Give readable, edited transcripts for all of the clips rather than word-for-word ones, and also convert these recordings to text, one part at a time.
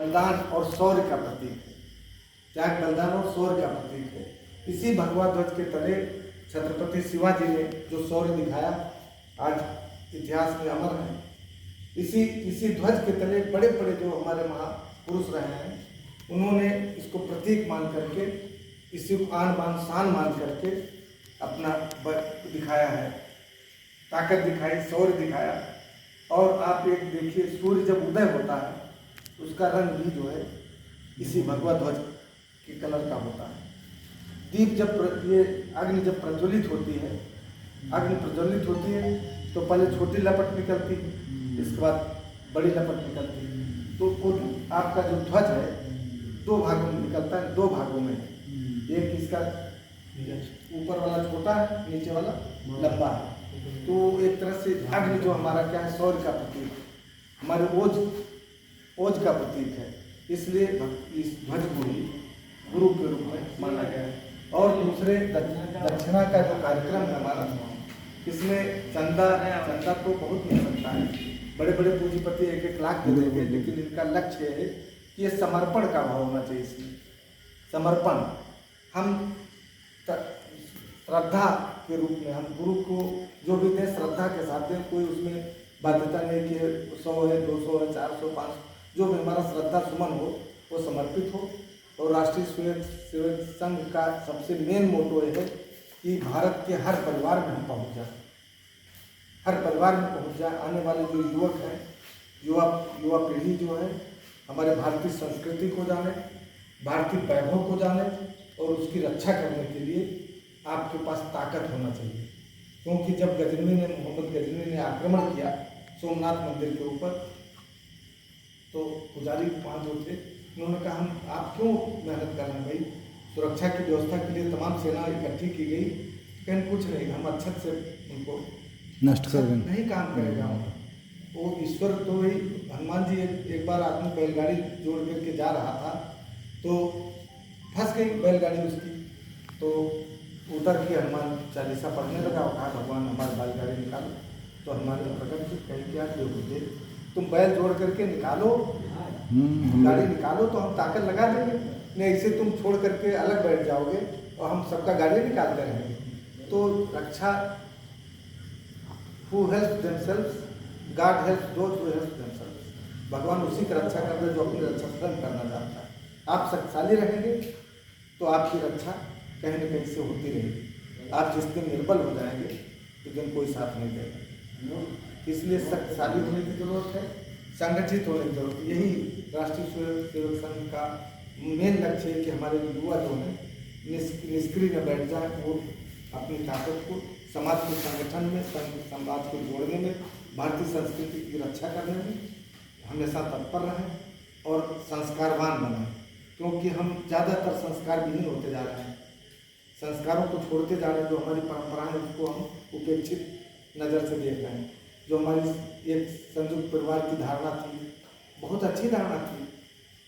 बलिदान और शौर्य का प्रतीक है, त्याग बलिदान और शौर्य का प्रतीक है। इसी भगवा ध्वज के तले छत्रपति शिवाजी ने जो शौर्य दिखाया आज इतिहास में अमर है। इसी ध्वज के तले बड़े बड़े जो हमारे महापुरुष रहे हैं, उन्होंने इसको प्रतीक मान करके, इसी को आन बान शान मान करके अपना दिखाया है, ताकत दिखाई, शौर्य दिखाया। और आप एक देखिए, सूर्य जब उदय होता है उसका रंग भी जो है इसी भगवा ध्वज के कलर का होता है। दीप जब ये अग्नि जब प्रज्वलित होती है, अग्नि प्रज्वलित होती है तो पहले छोटी लपट निकलती है, इसके बाद बड़ी लपट निकलती है। तो आपका जो ध्वज है दो भागों में निकलता है, दो भागों में है। एक इसका ऊपर वाला छोटा है, नीचे वाला लंबा है। तो एक तरह से अग्नि जो हमारा क्या है, शौर्य का प्रतीक, हमारे ओज का प्रतीक है। इसलिए इस ध्वज को ही गुरु के रूप में माना गया है। और दूसरे दक्षिणा का जो कार्यक्रम है हमारा, इसमें चंदा तो बहुत मिल सकता है, बड़े बड़े पूंजीपति 1-1 लाख दे देंगे, लेकिन इनका लक्ष्य है कि ये समर्पण का भाव होना चाहिए। इसमें समर्पण, हम श्रद्धा के रूप में हम गुरु को जो भी दें श्रद्धा के साथ दें। कोई उसमें बाध्यता नहीं कि 100 है, 200 है, 400, 500, जो भी हमारा श्रद्धा सुमन हो वो समर्पित हो। और राष्ट्रीय स्वयंसेवक संघ का सबसे मेन मोटो है कि भारत के हर परिवार में हम पहुँच जाए, हर परिवार में पहुँच जाए। आने वाले जो युवक हैं, युवा पीढ़ी जो है, हमारे भारतीय संस्कृति को जाने, भारतीय वैभव को जाने और उसकी रक्षा करने के लिए आपके पास ताकत होना चाहिए। क्योंकि जब मोहम्मद गजनवी ने आक्रमण किया सोमनाथ मंदिर के ऊपर, तो पुजारी वहाँ जो थे उन्होंने कहा हम आप क्यों मेहनत कर रहे हैं भाई, सुरक्षा की व्यवस्था के लिए तमाम सेना इकट्ठी की गई, कहीं कुछ नहीं, हम अच्छत से उनको नष्ट कर देंगे, नहीं काम करेगा। वो ईश्वर तो वही हनुमान जी एक बार आदमी बैलगाड़ी जोड़ करके जा रहा था तो फंस गई बैलगाड़ी उसकी, तो उतर के हनुमान चालीसा पढ़ने लगा और कहा भगवान हमारी बैलगाड़ी निकालो। तो हनुमान ने प्रकट की, कहीं क्या बेवकूफ़, तुम बैल जोड़ करके निकालो, गाड़ी निकालो तो हम ताकत लगा देंगे, नहीं ऐसे तुम छोड़ करके अलग बैठ जाओगे और हम सबका गाड़ी निकालते रहेंगे। तो रक्षा, who helps themselves, God helps those who help themselves। भगवान उसी की रक्षा करता है जो अपनी रक्षा स्वयं करना चाहता है। आप शक्तिशाली रहेंगे तो आपकी रक्षा कहीं न कहीं से होती रहेगी। आप जिस दिन निर्बल हो जाएंगे तो दिन कोई साथ नहीं देगा। इसलिए शक्तिशाली होने की जरूरत है, संगठित होने की जरूरत है। यही राष्ट्रीय स्वयंसेवक संघ का मेन लक्ष्य है कि हमारे युवा जो हैं निष्क्रिय न बैठ जाए, वो अपनी ताकत को समाज के संगठन में, समाज को जोड़ने में, भारतीय संस्कृति की रक्षा करने में हमेशा तत्पर रहें और संस्कारवान बने। क्योंकि हम ज़्यादातर संस्कार विहीन होते जा रहे हैं, संस्कारों को छोड़ते जा रहे हैं। जो हमारी परंपराएं हैं उसको हम उपेक्षित नज़र से देख रहे हैं। जो हमारी एक संयुक्त परिवार की धारणा थी, बहुत अच्छी धारणा थी,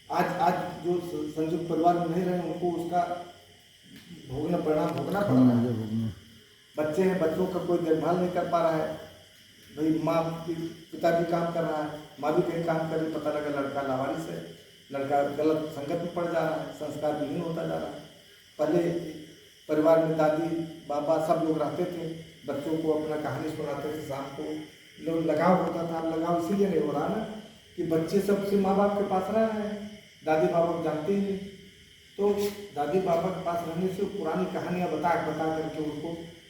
आज जो संयुक्त परिवार में नहीं रहे उनको उसका परिणाम भोगना पड़ रहा है। बच्चे हैं, बच्चों का कोई देखभाल नहीं कर पा रहा है, भाई पिता भी काम कर रहा है, माँ भी कहीं काम कर रही, पता लगा लड़का लावारिस है, लड़का गलत संगत में पड़ जा रहा है, संस्कार विहीन होता जा रहा है। पहले परिवार में दादी बाबा सब लोग रहते थे, बच्चों को अपना कहानी सुनाते थे, शाम को लोग लगाव होता था। अब लगाव इसीलिए नहीं हो रहा ना कि बच्चे सबसे माँ बाप के पास रह रहे हैं, दादी बाबा जानते ही नहीं। तो दादी बाबा के पास रहने से पुरानी कहानियाँ बता करके उनको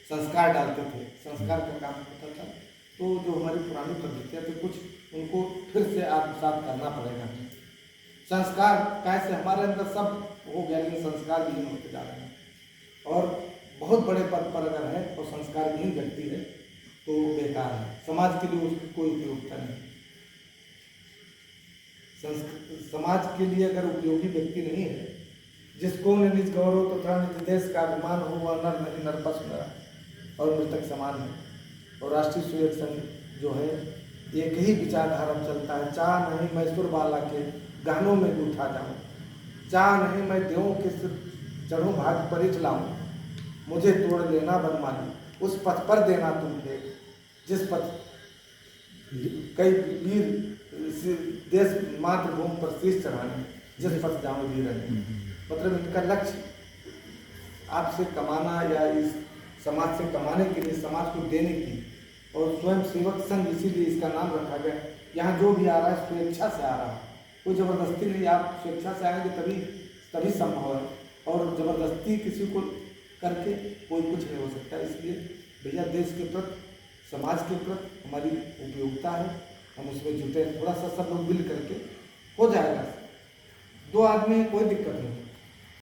संस्कार डालते थे, संस्कार का काम होता था। तो जो हमारी पुरानी पद्धतियाँ थी कुछ उनको फिर से आत्मसात करना पड़ेगा। संस्कार कैसे हमारे अंदर सब हो गया, लेकिन संस्कार विहीन होते जा रहे हैं। और बहुत बड़े पद पर अगर है और संस्कार विहीन व्यक्ति है तो बेकार है, समाज के लिए उसकी कोई उपयोगिता नहीं। समाज के लिए अगर उपयोगी व्यक्ति नहीं है, जिसको निज गौरव तथा निज देश का अभिमान हो, वह नर नहीं नर पशु और मृतक समान है। और राष्ट्रीय स्वयंसेवक संघ जो है एक ही विचारधारा चलता है, चाह नहीं मैं सुरबाला के गानों में उठा जाऊँ, चाह नहीं मैं देवों के चढ़ूँ भाग परिठ लाऊँ, मुझे तोड़ लेना बनमाली, उस पथ पर देना तुम थे जिस पथ कई वीर देश मातृभूमि पर शीश चढ़ाने, जिस पथ जाऊँ वीर रहे। मतलब इनका लक्ष्य आपसे कमाना या इस समाज से कमाने के लिए, समाज को देने की, और स्वयं सेवक संघ इसीलिए इसका नाम रखा गया। यहाँ जो भी आ रहा है स्वेच्छा से आ रहा है, कोई जबरदस्ती नहीं। आप स्वेच्छा से आएंगे तभी संभव है, और जबरदस्ती किसी को करके कोई कुछ नहीं हो सकता। इसलिए भैया देश के प्रति, समाज के प्रति हमारी उपयोगिता है, हम उसमें जुटे हैं। थोड़ा सा सब लोग मिल करके हो जाएगा, 2 आदमी कोई दिक्कत नहीं।